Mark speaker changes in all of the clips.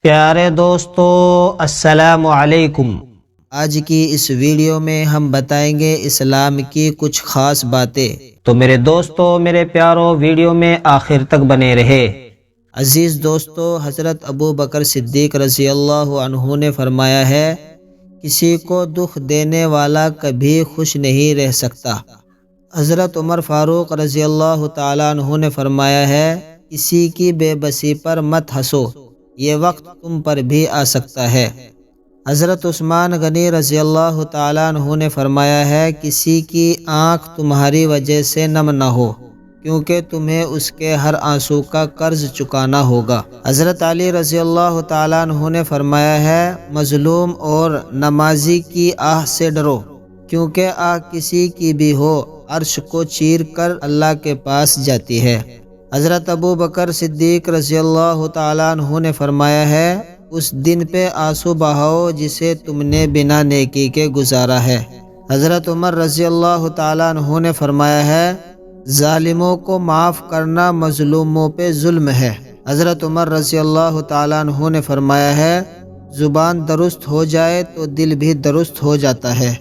Speaker 1: پیارے دوستو السلام علیکم۔
Speaker 2: آج کی اس ویڈیو میں ہم بتائیں گے اسلام کی کچھ خاص باتیں۔
Speaker 1: تو میرے دوستو، میرے پیارو، ویڈیو میں آخر تک بنے رہے۔
Speaker 2: عزیز دوستو، حضرت ابو بکر صدیق رضی اللہ عنہ نے فرمایا ہے، کسی کو دکھ دینے والا کبھی خوش نہیں رہ سکتا۔ حضرت عمر فاروق رضی اللہ تعالیٰ عنہ نے فرمایا ہے، کسی کی بے بسی پر مت ہنسو، یہ وقت تم پر بھی آ سکتا ہے۔ حضرت عثمان غنی رضی اللہ تعالیٰ عنہ نے فرمایا ہے، کسی کی آنکھ تمہاری وجہ سے نم نہ ہو، کیونکہ تمہیں اس کے ہر آنسو کا قرض چکانا ہوگا۔ حضرت علی رضی اللہ تعالیٰ عنہ نے فرمایا ہے، مظلوم اور نمازی کی آہ سے ڈرو، کیونکہ آہ کسی کی بھی ہو عرش کو چیر کر اللہ کے پاس جاتی ہے۔ حضرت ابو بکر صدیق رضی اللہ تعالیٰ عنہ نے فرمایا ہے، اس دن پہ آنسو بہاؤ جسے تم نے بنا نیکی کے گزارا ہے۔ حضرت عمر رضی اللہ تعالیٰ عنہ نے فرمایا ہے، ظالموں کو معاف کرنا مظلوموں پہ ظلم ہے۔ حضرت عمر رضی اللہ تعالیٰ عنہ نے فرمایا ہے، زبان درست ہو جائے تو دل بھی درست ہو جاتا ہے۔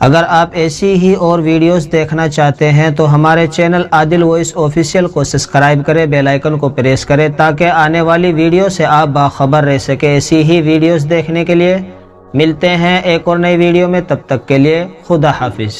Speaker 1: اگر آپ ایسی ہی اور ویڈیوز دیکھنا چاہتے ہیں تو ہمارے چینل عادل وائس آفیشیل کو سبسکرائب کریں، بیل آئیکن کو پریس کریں تاکہ آنے والی ویڈیو سے آپ باخبر رہ سکیں۔ ایسی ہی ویڈیوز دیکھنے کے لیے ملتے ہیں ایک اور نئی ویڈیو میں، تب تک کے لیے خدا حافظ۔